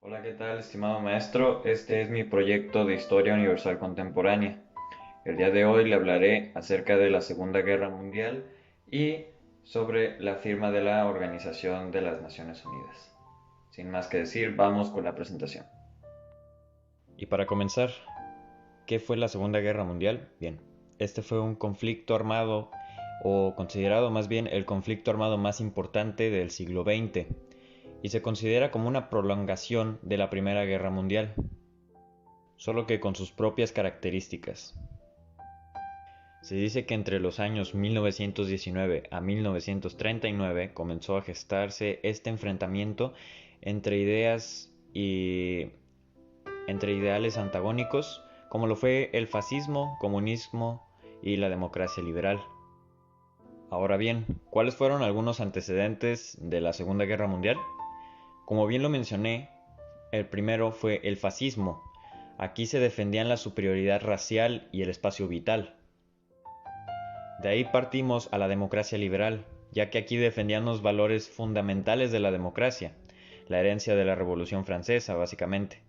Hola, ¿qué tal, estimado maestro? Este es mi proyecto de Historia Universal Contemporánea. El día de hoy le hablaré acerca de la Segunda Guerra Mundial y sobre la firma de la Organización de las Naciones Unidas. Sin más que decir, vamos con la presentación. Y para comenzar, ¿qué fue la Segunda Guerra Mundial? Bien, este fue un conflicto armado, o considerado más bien el conflicto armado más importante del siglo XX, y se considera como una prolongación de la Primera Guerra Mundial, solo que con sus propias características. Se dice que entre los años 1919 a 1939 comenzó a gestarse este enfrentamiento entre ideas y entre ideales antagónicos, como lo fue el fascismo, comunismo y la democracia liberal. Ahora bien, ¿cuáles fueron algunos antecedentes de la Segunda Guerra Mundial? Como bien lo mencioné, el primero fue el fascismo. Aquí se defendían la superioridad racial y el espacio vital. De ahí partimos a la democracia liberal, ya que aquí defendían los valores fundamentales de la democracia, la herencia de la Revolución Francesa, básicamente.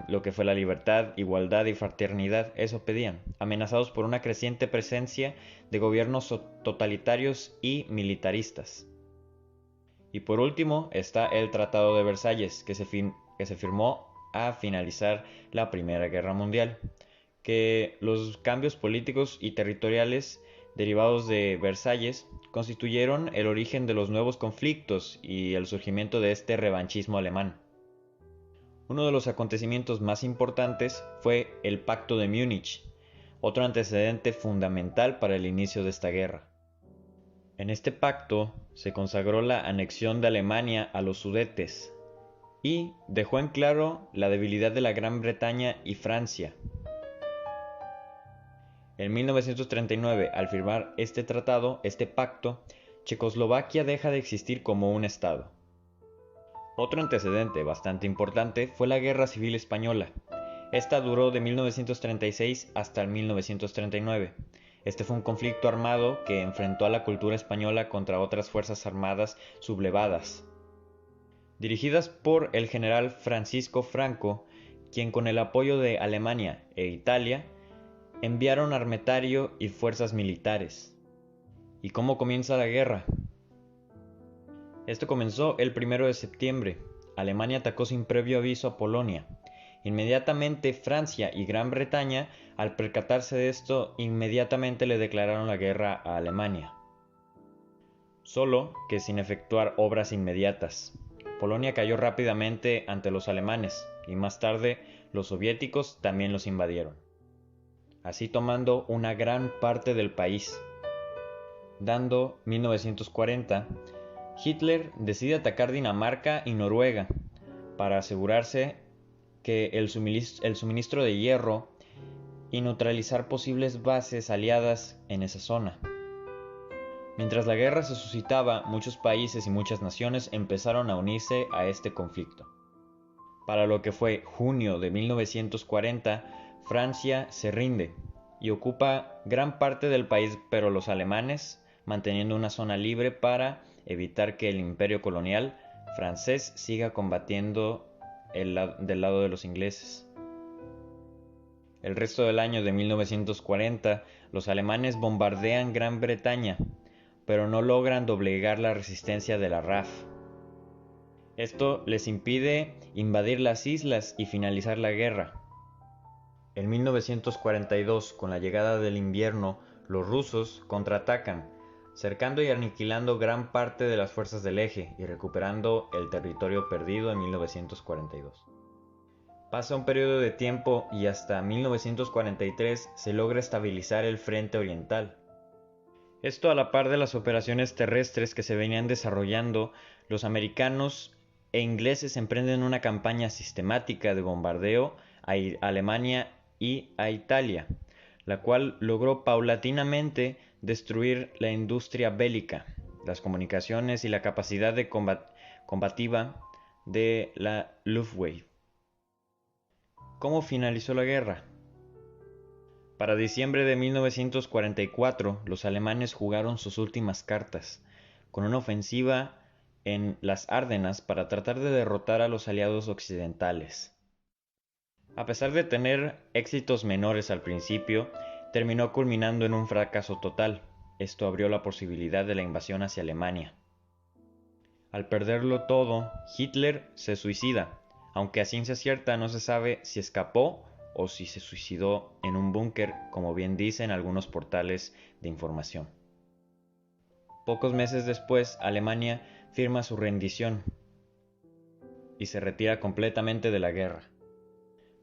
Lo que fue la libertad, igualdad y fraternidad, eso pedían, amenazados por una creciente presencia de gobiernos totalitarios y militaristas. Y por último está el Tratado de Versalles, que se firmó a finalizar la Primera Guerra Mundial, que los cambios políticos y territoriales derivados de Versalles constituyeron el origen de los nuevos conflictos y el surgimiento de este revanchismo alemán. Uno de los acontecimientos más importantes fue el Pacto de Múnich, otro antecedente fundamental para el inicio de esta guerra. En este pacto se consagró la anexión de Alemania a los Sudetes y dejó en claro la debilidad de la Gran Bretaña y Francia. En 1939, al firmar este pacto, Checoslovaquia deja de existir como un estado. Otro antecedente bastante importante fue la Guerra Civil Española. Esta duró de 1936 hasta 1939. Este fue un conflicto armado que enfrentó a la cultura española contra otras fuerzas armadas sublevadas, dirigidas por el general Francisco Franco, quien con el apoyo de Alemania e Italia enviaron armetario y fuerzas militares. ¿Y cómo comienza la guerra? Esto comenzó el 1 de septiembre. Alemania atacó sin previo aviso a Polonia. Inmediatamente Francia y Gran Bretaña, al percatarse de esto, inmediatamente le declararon la guerra a Alemania. Solo que sin efectuar obras inmediatas. Polonia cayó rápidamente ante los alemanes y más tarde los soviéticos también los invadieron, así tomando una gran parte del país. Dando 1940, Hitler decide atacar Dinamarca y Noruega para asegurarse que el suministro de hierro y neutralizar posibles bases aliadas en esa zona. Mientras la guerra se suscitaba, muchos países y muchas naciones empezaron a unirse a este conflicto. Para lo que fue junio de 1940, Francia se rinde y ocupa gran parte del país, pero los alemanes manteniendo una zona libre para evitar que el imperio colonial francés siga combatiendo del lado de los ingleses. El resto del año de 1940, los alemanes bombardean Gran Bretaña, pero no logran doblegar la resistencia de la RAF. Esto les impide invadir las islas y finalizar la guerra. En 1942, con la llegada del invierno, los rusos contraatacan, cercando y aniquilando gran parte de las fuerzas del eje y recuperando el territorio perdido en 1942. Pasa un periodo de tiempo y hasta 1943 se logra estabilizar el frente oriental. Esto a la par de las operaciones terrestres que se venían desarrollando, los americanos e ingleses emprenden una campaña sistemática de bombardeo a Alemania y a Italia, la cual logró paulatinamente destruir la industria bélica, las comunicaciones y la capacidad de combativa de la Luftwaffe. ¿Cómo finalizó la guerra? Para diciembre de 1944, los alemanes jugaron sus últimas cartas, con una ofensiva en las Ardenas para tratar de derrotar a los aliados occidentales. A pesar de tener éxitos menores al principio, terminó culminando en un fracaso total. Esto abrió la posibilidad de la invasión hacia Alemania. Al perderlo todo, Hitler se suicida, aunque a ciencia cierta no se sabe si escapó o si se suicidó en un búnker, como bien dicen algunos portales de información. Pocos meses después, Alemania firma su rendición y se retira completamente de la guerra.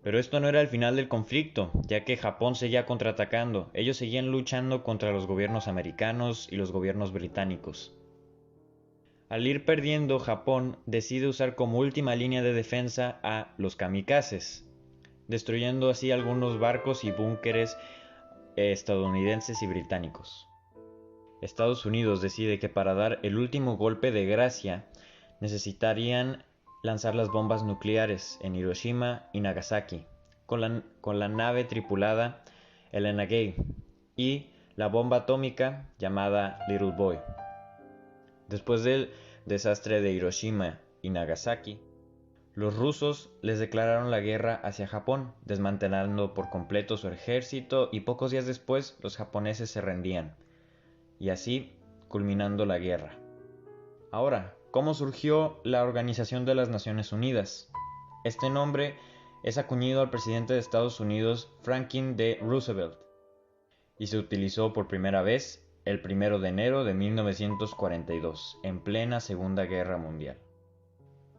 Pero esto no era el final del conflicto, ya que Japón seguía contraatacando. Ellos seguían luchando contra los gobiernos americanos y los gobiernos británicos. Al ir perdiendo, Japón decide usar como última línea de defensa a los kamikazes, destruyendo así algunos barcos y búnkeres estadounidenses y británicos. Estados Unidos decide que para dar el último golpe de gracia necesitarían lanzar las bombas nucleares en Hiroshima y Nagasaki, con la nave tripulada Enola Gay y la bomba atómica llamada Little Boy. Después del desastre de Hiroshima y Nagasaki, los rusos les declararon la guerra hacia Japón, desmantelando por completo su ejército, y pocos días después los japoneses se rendían, y así culminando la guerra. Ahora, ¿cómo surgió la Organización de las Naciones Unidas? Este nombre es acuñado al presidente de Estados Unidos Franklin D. Roosevelt y se utilizó por primera vez el 1 de enero de 1942, en plena Segunda Guerra Mundial.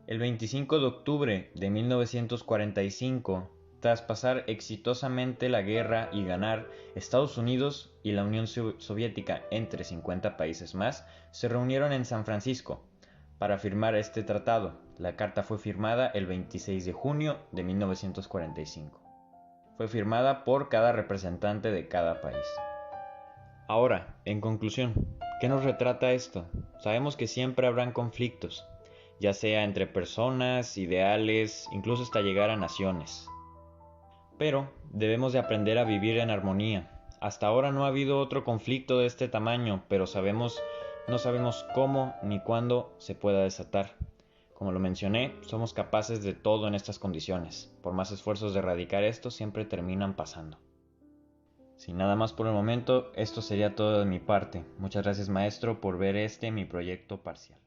El 25 de octubre de 1945, tras pasar exitosamente la guerra y ganar, Estados Unidos y la Unión Soviética, entre 50 países más, se reunieron en San Francisco para firmar este tratado. La carta fue firmada el 26 de junio de 1945. Fue firmada por cada representante de cada país. Ahora, en conclusión, ¿qué nos retrata esto? Sabemos que siempre habrán conflictos, ya sea entre personas, ideales, incluso hasta llegar a naciones. Pero debemos de aprender a vivir en armonía. Hasta ahora no ha habido otro conflicto de este tamaño, pero no sabemos cómo ni cuándo se pueda desatar. Como lo mencioné, somos capaces de todo en estas condiciones. Por más esfuerzos de erradicar esto, siempre terminan pasando. Sin nada más por el momento, esto sería todo de mi parte. Muchas gracias, maestro, por ver mi proyecto parcial.